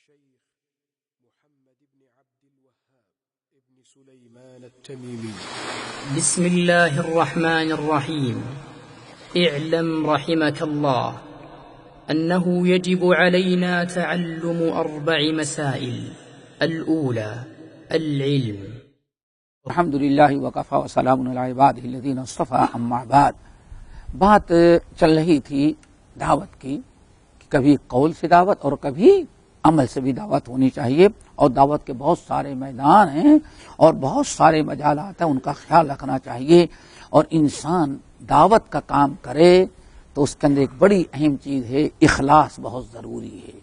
الشيخ محمد بن عبد الوهاب ابن سليمان التميمي. بسم الله الرحمن الرحيم. اعلم رحمك الله أنه يجب علينا تعلم 4 مسائل. الأولى العلم. الحمد للہ وکفی وسلام علی عبادہ الذین اصطفی اما بعد. بات چل رہی تھی دعوت کی کہ کبھی قول سے دعوت اور کبھی عمل سے بھی دعوت ہونی چاہیے، اور دعوت کے بہت سارے میدان ہیں اور بہت سارے مجالات ہیں، ان کا خیال رکھنا چاہیے. اور انسان دعوت کا کام کرے تو اس کے اندر ایک بڑی اہم چیز ہے، اخلاص بہت ضروری ہے.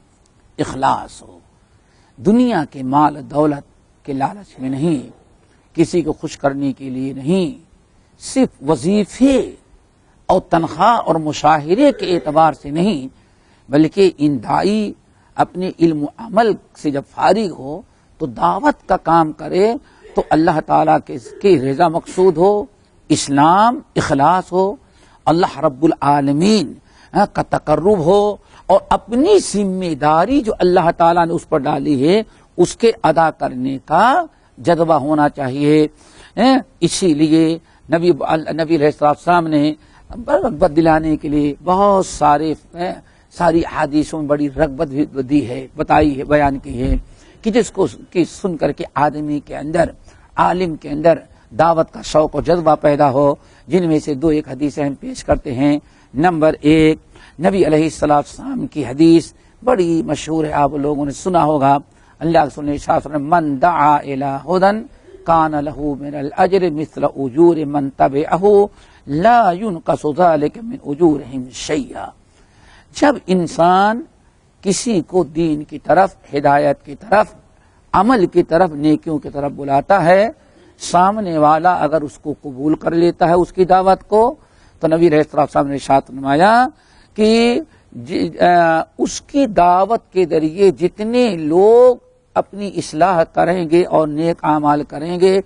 اخلاص ہو، دنیا کے مال دولت کے لالچ میں نہیں، کسی کو خوش کرنے کے لیے نہیں، صرف وظیفے اور تنخواہ اور مشاہرے کے اعتبار سے نہیں، بلکہ ان داعی اپنے علم و عمل سے جب فارغ ہو تو دعوت کا کام کرے تو اللہ تعالیٰ کی رضا مقصود ہو، اسلام اخلاص ہو، اللہ رب العالمین کا تقرب ہو، اور اپنی ذمہ داری جو اللہ تعالیٰ نے اس پر ڈالی ہے اس کے ادا کرنے کا جذبہ ہونا چاہیے. اسی لیے نبی علیہ السلام نے رغبت دلانے کے لیے بہت ساری حدیثوں میں بڑی رغبت دی ہے، بتائی ہے، بیان کی ہے کہ جس کو سن کر کے آدمی کے اندر، عالم کے اندر دعوت کا شوق و جذبہ پیدا ہو. جن میں سے 2 حدیثیں ہم پیش کرتے ہیں. نمبر 1 نبی علیہ السلام کی حدیث بڑی مشہور ہے، آپ لوگوں نے سنا ہوگا. اللہ کے رسول نے من دعا الی ھدی کان لہ من الاجر مثل اجور من تبعہ لا ينقص ذلک من اجورہم شیئا. جب انسان کسی کو دین کی طرف، ہدایت کی طرف، عمل کی طرف، نیکیوں کی طرف بلاتا ہے، سامنے والا اگر اس کو قبول کر لیتا ہے اس کی دعوت کو، تو نبی علیہ السلام نے ارشاد فرمایا کہ اس کی دعوت کے ذریعے جتنے لوگ اپنی اصلاح کریں گے اور نیک اعمال کریں گے،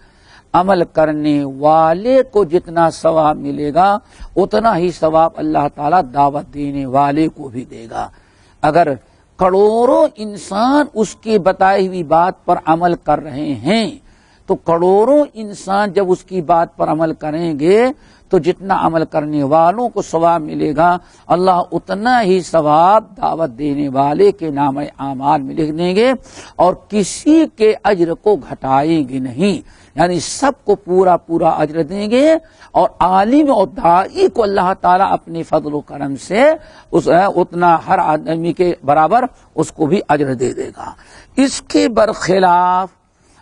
عمل کرنے والے کو جتنا ثواب ملے گا اتنا ہی ثواب اللہ تعالیٰ دعوت دینے والے کو بھی دے گا. اگر کروڑوں انسان اس کی بتائی ہوئی بات پر عمل کر رہے ہیں تو کروڑوں انسان جب اس کی بات پر عمل کریں گے تو جتنا عمل کرنے والوں کو ثواب ملے گا اللہ اتنا ہی ثواب دعوت دینے والے کے نام اعمال میں لکھ دیں گے، اور کسی کے اجر کو گھٹائیں گے نہیں. یعنی سب کو پورا اجر دیں گے، اور عالم اور داعی کو اللہ تعالیٰ اپنے فضل و کرم سے اتنا ہر آدمی کے برابر اس کو بھی اجر دے دے گا. اس کے برخلاف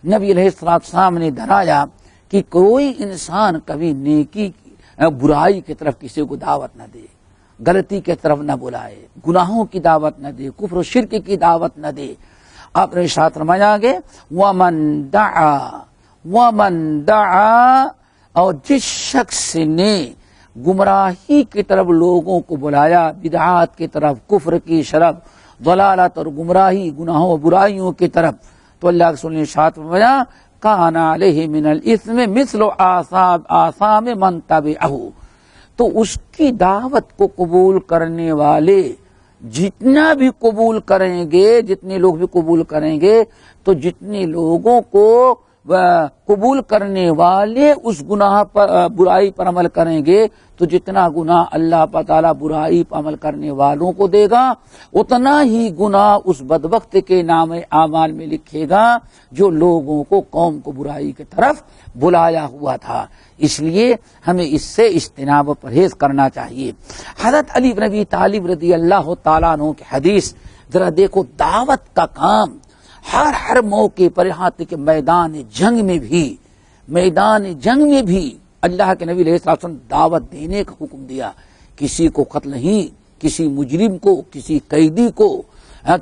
نبی علیہ السلام نے درایا کہ کوئی انسان کبھی نیکی برائی کی طرف کسی کو دعوت نہ دے، غلطی کی طرف نہ بلائے، گناہوں کی دعوت نہ دے، کفر و شرک کی دعوت نہ دے. آپ نے ارشاد فرمایا کہ ومن دعا، اور جس شخص نے گمراہی کی طرف لوگوں کو بلایا، بدعات کی طرف، کفر کی طرف، ضلالت اور گمراہی، گناہوں و برائیوں کی طرف، تو اللہ کے رسول نے ارشاد فرمایا کان علیہ من الاثم مثل آثام من تبعہ. تو اس کی دعوت کو قبول کرنے والے جتنا بھی قبول کریں گے، جتنے لوگ بھی قبول کریں گے، تو جتنے لوگوں کو قبول کرنے والے اس گناہ پر، برائی پر عمل کریں گے، تو جتنا گناہ اللہ تعالیٰ برائی پر عمل کرنے والوں کو دے گا اتنا ہی گناہ اس بدبخت کے نام اعمال میں لکھے گا جو لوگوں کو، قوم کو برائی کی طرف بلایا ہوا تھا. اس لیے ہمیں اس سے اجتناب و پرہیز کرنا چاہیے. حضرت علی بن ابی طالب رضی اللہ تعالیٰ عنہ کی حدیث ذرا دیکھو. دعوت کا کام ہر موقع پر، یہاں تک کہ میدان جنگ میں بھی اللہ کے نبی علیہ السلام دعوت دینے کا حکم دیا. کسی کو قتل نہیں، کسی مجرم کو، کسی قیدی کو،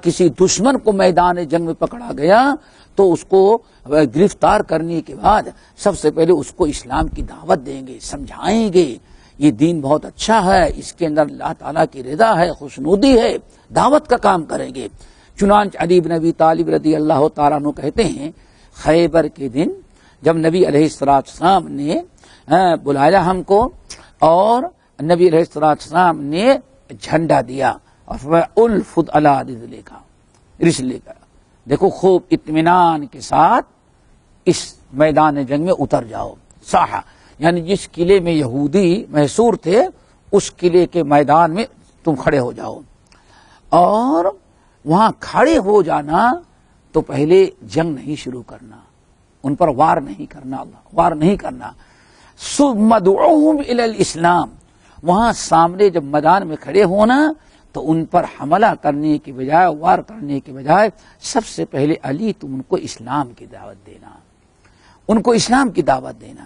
کسی دشمن کو میدان جنگ میں پکڑا گیا تو اس کو گرفتار کرنے کے بعد سب سے پہلے اس کو اسلام کی دعوت دیں گے، سمجھائیں گے یہ دین بہت اچھا ہے، اس کے اندر اللہ تعالیٰ کی رضا ہے، خوشنودی ہے، دعوت کا کام کریں گے. چنانچہ علی بن ابی طالب رضی اللہ تعالیٰ عنہ کہتے ہیں خیبر کے دن جب نبی علیہ السلام نے بلایا ہم کو، اور نبی علیہ السلام نے جھنڈا دیا اور الفد علی رسلے کا، دیکھو خوب اطمینان کے ساتھ اس میدان جنگ میں اتر جاؤ. ساحہ یعنی جس قلعے میں یہودی محصور تھے اس قلعے کے میدان میں تم کھڑے ہو جاؤ. اور وہاں کھڑے ہو جانا تو پہلے جنگ نہیں شروع کرنا، ان پر وار نہیں کرنا، وار نہیں کرنا. ثم ادعوہم الی الاسلام، وہاں سامنے جب میدان میں کھڑے ہونا تو ان پر حملہ کرنے کے بجائے، وار کرنے کے بجائے سب سے پہلے علی تم ان کو اسلام کی دعوت دینا، ان کو اسلام کی دعوت دینا.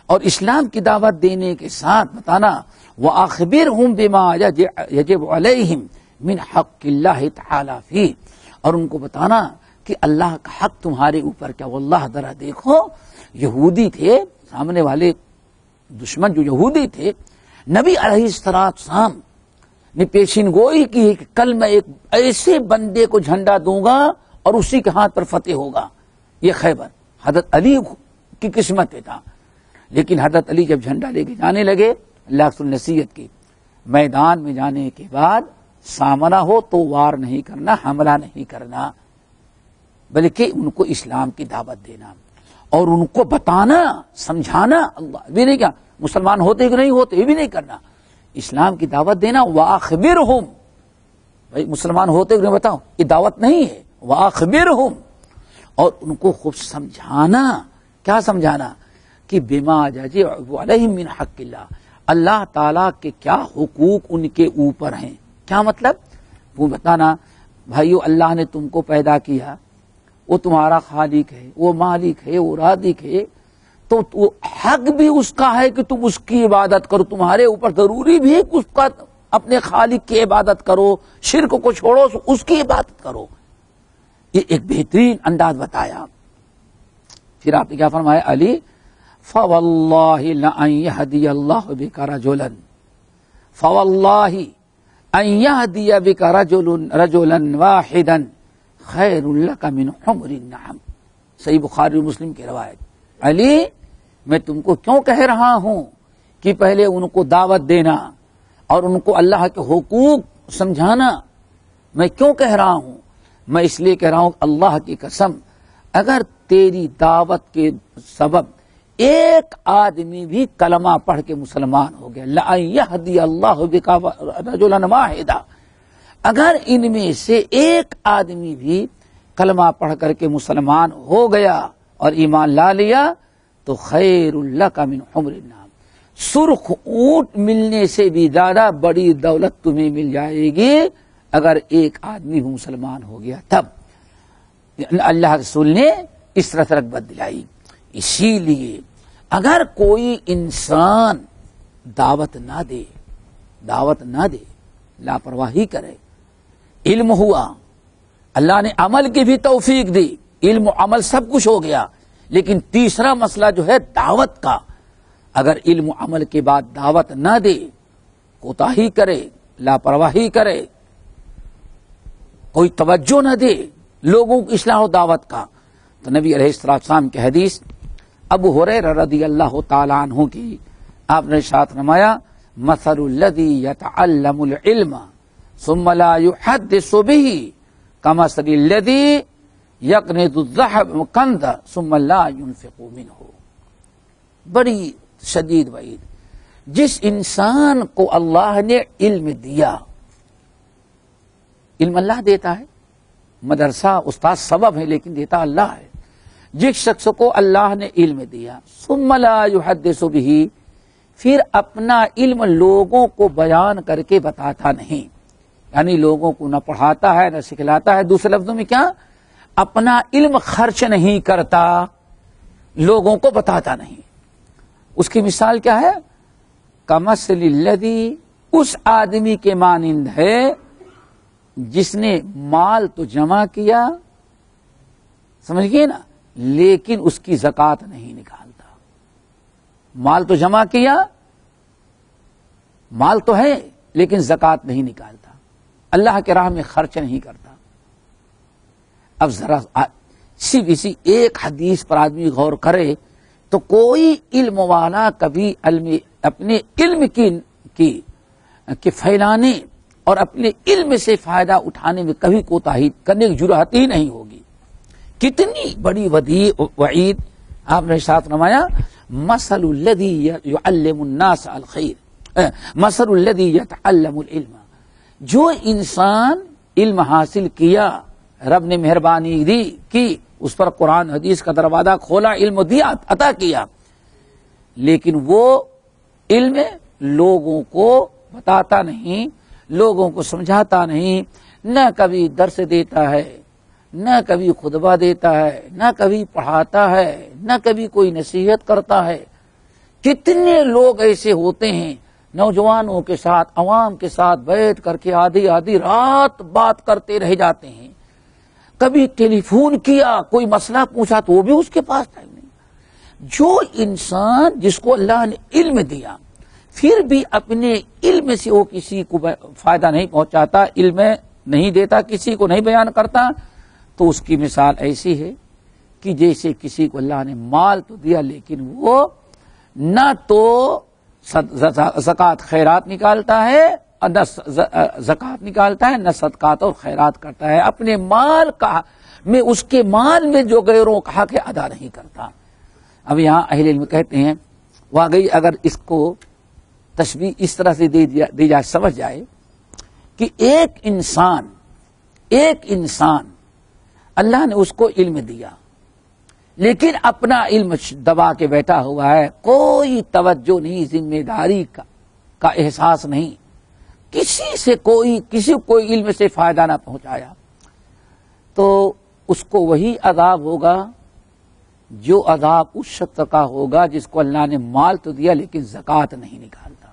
اور اسلام کی دعوت دینے کے ساتھ بتانا وَأَخْبِرْهُمْ بِمَا يَجِبُ عَلَيْهِمْ مِنْ حَقِّ اللَّهِ تَعَالَى فِيهِ، اور ان کو بتانا کہ اللہ کا حق تمہارے اوپر کیا. واللہ ذرا دیکھو یہودی تھے سامنے والے دشمن، جو یہودی تھے، نبی علیہ السلام نے پیشین گوئی کی کہ کل میں ایک ایسے بندے کو جھنڈا دوں گا اور اسی کے ہاتھ پر فتح ہوگا. یہ خیبر حضرت علی کی قسمت پہ تھا. لیکن حضرت علی جب جھنڈا لے کے جانے لگے اللہ کی نصیحت کی، میدان میں جانے کے بعد سامنا ہو تو وار نہیں کرنا، حملہ نہیں کرنا، بلکہ ان کو اسلام کی دعوت دینا اور ان کو بتانا، سمجھانا. اللہ بھی نہیں کیا مسلمان ہوتے کہ نہیں ہوتے یہ بھی نہیں کرنا، اسلام کی دعوت دینا. وَأَخْبِرْهُمْ، بھائی مسلمان ہوتے کہ نہیں بتاؤ، یہ دعوت نہیں ہے. وَأَخْبِرْهُمْ، اور ان کو خوب سمجھانا. کیا سمجھانا؟ کہ بما یجب علیہم من حق اللہ، اللہ تعالیٰ کے کیا حقوق ان کے اوپر ہیں. کیا مطلب؟ وہ بتانا بھائیو اللہ نے تم کو پیدا کیا، وہ تمہارا خالق ہے، وہ مالک ہے، وہ رازق ہے، تو حق بھی اس کا ہے کہ تم اس کی عبادت کرو. تمہارے اوپر ضروری بھی ہے کہ اس کا اپنے خالق کی عبادت کرو، شرک کو چھوڑو، اس کی عبادت کرو. یہ ایک بہترین انداز بتایا. پھر آپ نے کیا فرمایا؟ علی فواللہ لأن یہدی اللہ بک رجلا، فواللہ ان یہدی بک رجلا واحدا خیر لک من حمر النعم. صحیح بخاری و مسلم کی روایت. علی میں تم کو کیوں کہہ رہا ہوں کہ پہلے ان کو دعوت دینا اور ان کو اللہ کے حقوق سمجھانا. میں کیوں کہہ رہا ہوں؟ میں اس لیے کہہ رہا ہوں اللہ کی قسم اگر تیری دعوت کے سبب ایک آدمی بھی کلمہ پڑھ کے مسلمان ہو گیا، لَأَن يَهْدِيَ اللَّهُ بِكَ رَجُلًا وَاحِدًا، اگر ان میں سے ایک آدمی بھی کلمہ پڑھ کر کے مسلمان ہو گیا اور ایمان لا لیا تو خیر لک من حمر النعم، سرخ اونٹ ملنے سے بھی زیادہ بڑی دولت تمہیں مل جائے گی اگر ایک آدمی بھی مسلمان ہو گیا. تب اللہ رسول نے اس طرح رغبت دلائی. اسی لیے اگر کوئی انسان دعوت نہ دے، لاپرواہی کرے، علم ہوا، اللہ نے عمل کی بھی توفیق دی، علم و عمل سب کچھ ہو گیا، لیکن تیسرا مسئلہ جو ہے دعوت کا، اگر علم و عمل کے بعد دعوت نہ دے، کوتاہی کرے، لاپرواہی کرے، کوئی توجہ نہ دے لوگوں کی اصلاح و دعوت کا، تو نبی علیہ السلام کی حدیث ابو ہریرہ رضی اللہ تعالی عنہ کی آپ نے ارشاد فرمایا مثل الذی یتعلم العلم ثم لا يحدث به كمثل الذی یکنز الذهب کنز ثم لا ينفق منه. بڑی شدید وعید. جس انسان کو اللہ نے علم دیا، علم اللہ دیتا ہے، مدرسہ استاد سبب ہے لیکن دیتا اللہ ہے. جس شخص کو اللہ نے علم دیا ثم لا يحدث به، پھر اپنا علم لوگوں کو بیان کر کے بتاتا نہیں، یعنی لوگوں کو نہ پڑھاتا ہے نہ سکھلاتا ہے، دوسرے لفظوں میں کیا، اپنا علم خرچ نہیں کرتا، لوگوں کو بتاتا نہیں. اس کی مثال کیا ہے؟ کمثل الذی، اس آدمی کے مانند ہے جس نے مال تو جمع کیا، سمجھ گئے نا، لیکن اس کی زکوٰۃ نہیں نکالتا. مال تو جمع کیا، مال تو ہے لیکن زکوٰۃ نہیں نکالتا، اللہ کے راہ میں خرچ نہیں کرتا. اب ذرا صرف اسی ایک حدیث پر آدمی غور کرے تو کوئی علم والا کبھی اپنے علم کی پھیلانے اور اپنے علم سے فائدہ اٹھانے میں کبھی کوتاہی کرنے کی جرأت ہی نہیں ہوگی. کتنی بڑی وعید آپ نے ساتھ نمایا. مثل الذی یعلم الناس الخیر مثل الذی یتعلم العلم. جو انسان علم حاصل کیا، رب نے مہربانی دی کی، اس پر قرآن حدیث کا دروازہ کھولا، علم دیا، عطا کیا، لیکن وہ علم لوگوں کو بتاتا نہیں، لوگوں کو سمجھاتا نہیں، نہ کبھی درس دیتا ہے، نہ کبھی خطبہ دیتا ہے، نہ کبھی پڑھاتا ہے، نہ کبھی کوئی نصیحت کرتا ہے. کتنے لوگ ایسے ہوتے ہیں نوجوانوں کے ساتھ، عوام کے ساتھ بیٹھ کر کے آدھی آدھی رات بات کرتے رہ جاتے ہیں. کبھی ٹیلی فون کیا، کوئی مسئلہ پوچھا تو وہ بھی اس کے پاس ٹائم نہیں. جو انسان جس کو اللہ نے علم دیا پھر بھی اپنے علم سے وہ کسی کو فائدہ نہیں پہنچاتا، علم نہیں دیتا، کسی کو نہیں بیان کرتا، تو اس کی مثال ایسی ہے کہ جیسے کسی کو اللہ نے مال تو دیا لیکن وہ نہ تو زکوٰۃ خیرات نکالتا ہے، نہ زکوٰۃ نکالتا ہے، نہ صدقات اور خیرات کرتا ہے. اپنے مال کا میں اس کے مال میں جو غیروں کا حق ہے ادا نہیں کرتا. اب یہاں اہل علم کہتے ہیں واقعی اگر اس کو تشبیہ اس طرح سے دی جائے، سمجھ جائے کہ ایک انسان اللہ نے اس کو علم دیا لیکن اپنا علم دبا کے بیٹھا ہوا ہے، کوئی توجہ نہیں، ذمہ داری کا احساس نہیں، کسی کو کوئی علم سے فائدہ نہ پہنچایا، تو اس کو وہی عذاب ہوگا جو عذاب اس شخص کا ہوگا جس کو اللہ نے مال تو دیا لیکن زکوٰۃ نہیں نکالتا.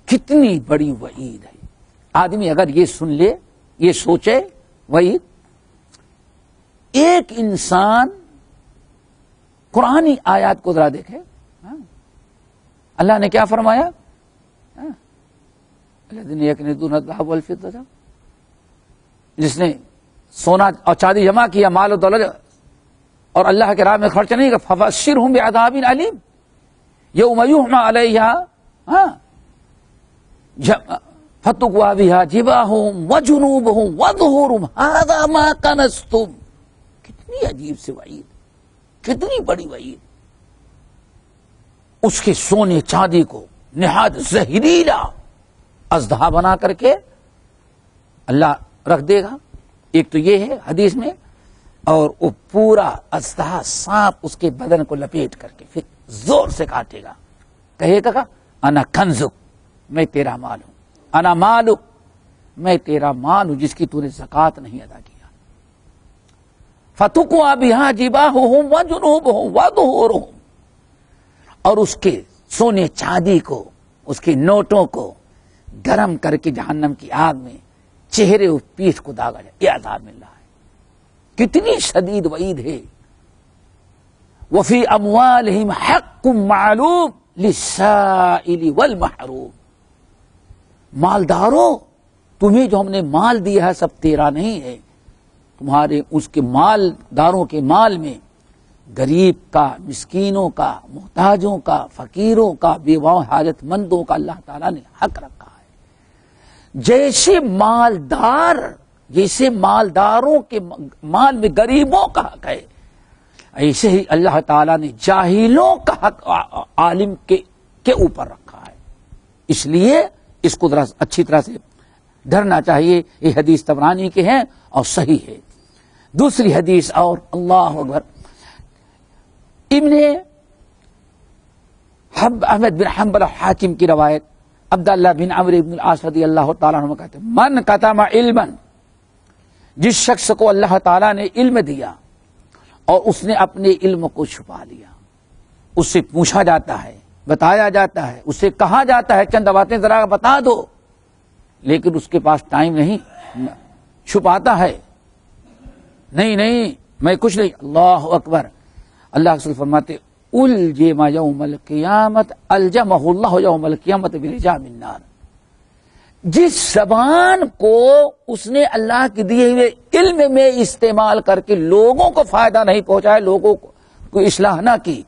کتنی بڑی وعید ہے. آدمی اگر یہ سن لے، یہ سوچے وعید. ایک انسان قرآنی آیات کو ذرا دیکھے، اللہ نے کیا فرمایا؟ الذین یکنزون الذھب والفضة، جس نے سونا اور چاندی جمع کیا، مال و دولت، اور اللہ کے راہ میں خرچ نہیں کیا، فبشرہم بعذاب علیم یوم یحمى علیہا فتقوی بہا جباہہم وجنوبہم وظہورہم ھذا ما کنزتم. کتنی عجیب سی وعید، کتنی بڑی وعید. اس کے سونے چاندی کو نہایت زہریلا اژدہا بنا کر کے اللہ رکھ دے گا. ایک تو یہ ہے حدیث میں، اور وہ پورا اژدہا سانپ اس کے بدن کو لپیٹ کر کے پھر زور سے کاٹے گا، کہے گا انا کنزک، میں تیرا مال ہوں، انا مالک، میں تیرا مال ہوں جس کی تو نے زکوٰۃ نہیں ادا کیا. فتقوی بہا جباہہم وجنوبہم وظہورہم، اور اس کے سونے چاندی کو، اس کے نوٹوں کو گرم کر کے جہنم کی آگ میں چہرے اور پیٹھ کو داغا جائے. یہ عذاب مل رہا ہے. کتنی شدید وعید ہے. وفی اموالہم حق معلوم للسائل والمحروم. مالداروں، تمہیں جو ہم نے مال دیا ہے سب تیرا نہیں ہے، تمہارے اس کے مالداروں کے مال میں غریب کا، مسکینوں کا، محتاجوں کا، فقیروں کا، بیواؤں، حاجت مندوں کا اللہ تعالیٰ نے حق رکھا ہے. جیسے مالداروں کے مال میں غریبوں کا حق ہے، ایسے ہی اللہ تعالیٰ نے جاہلوں کا حق عالم کے اوپر رکھا ہے. اس لیے اس کو ذرا اچھی طرح سے ڈرنا چاہیے. یہ حدیث طبرانی کے ہیں اور صحیح ہے. دوسری حدیث اور اللہ اکبر، ابن احمد بن حنبل حاکم کی روایت، عبداللہ بن عمرو بن العاص رضی اللہ تعالیٰ عنہ کہتے ہیں من کتم علما، جس شخص کو اللہ تعالیٰ نے علم دیا اور اس نے اپنے علم کو چھپا لیا، اس سے پوچھا جاتا ہے، بتایا جاتا ہے، اس سے کہا جاتا ہے چند باتیں ذرا بتا دو، لیکن اس کے پاس ٹائم نہیں، چھپاتا ہے، نہیں میں کچھ نہیں. اللہ اکبر. اللہ رسول فرماتے الجم یوم القیامت الجمہ اللہ یوم القیامت بلجام النار. جس زبان کو اس نے اللہ کے دیے ہوئے علم میں استعمال کر کے لوگوں کو فائدہ نہیں پہنچایا، لوگوں کو اصلاح نہ کی،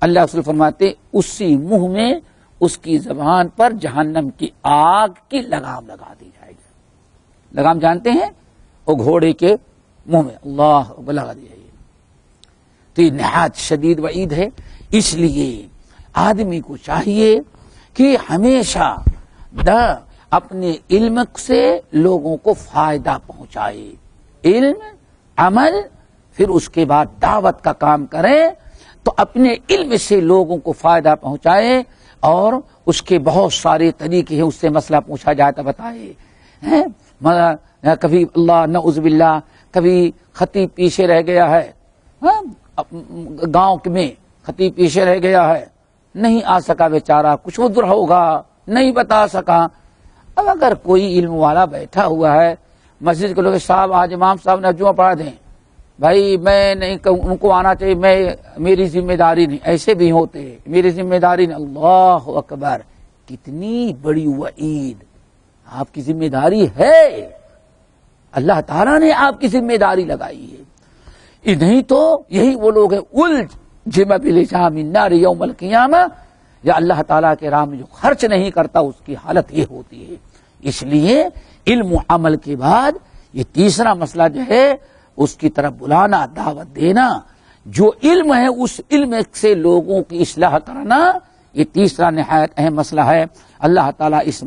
اللہ رسول فرماتے اسی منہ میں اس کی زبان پر جہنم کی آگ کی لگام لگا دی جائے گی. لگام جانتے ہیں؟ وہ گھوڑے کے منہ میں اللہ بلغ دیا. تو یہ نہایت شدید وعید ہے. اس لیے آدمی کو چاہیے کہ ہمیشہ اپنے علم سے لوگوں کو فائدہ پہنچائے. علم، عمل، پھر اس کے بعد دعوت کا کام کرے تو اپنے علم سے لوگوں کو فائدہ پہنچائے. اور اس کے بہت سارے طریقے ہیں، اس سے مسئلہ پوچھا جائے تو بتائے. کبھی اللہ نعوذ باللہ کبھی خطیب پیچھے رہ گیا ہے، گاؤں میں خطیب پیچھے رہ گیا ہے، نہیں آ سکا بیچارہ، کچھ عذر ہوگا، نہیں بتا سکا. اب اگر کوئی علم والا بیٹھا ہوا ہے مسجد کے لوگ، صاحب آج امام صاحب نے جمعہ پڑھا دیں، بھائی میں نہیں، ان کو آنا چاہیے، میری ذمہ داری نہیں. ایسے بھی ہوتے، میری ذمہ داری نہیں. اللہ اکبر، کتنی بڑی وعید. آپ کی ذمہ داری ہے، اللہ تعالیٰ نے آپ کی ذمہ داری لگائی ہے. نہیں تو یہی وہ لوگ ہیں الجم بلجام النار یوم القیامہ، یا اللہ تعالیٰ کے راہ میں جو خرچ نہیں کرتا اس کی حالت یہ ہوتی ہے. اس لیے علم و عمل کے بعد یہ تیسرا مسئلہ جو ہے اس کی طرف بلانا، دعوت دینا. جو علم ہے اس علم سے لوگوں کی اصلاح کرنا، یہ تیسرا نہایت اہم مسئلہ ہے. اللہ تعالیٰ اس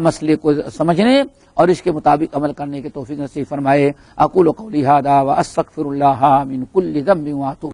مسئلے کو سمجھنے اور اس کے مطابق عمل کرنے کے توفیق نصیب فرمائے. اقول قولی ھذا واستغفر اللہ من کل ذنب واتوب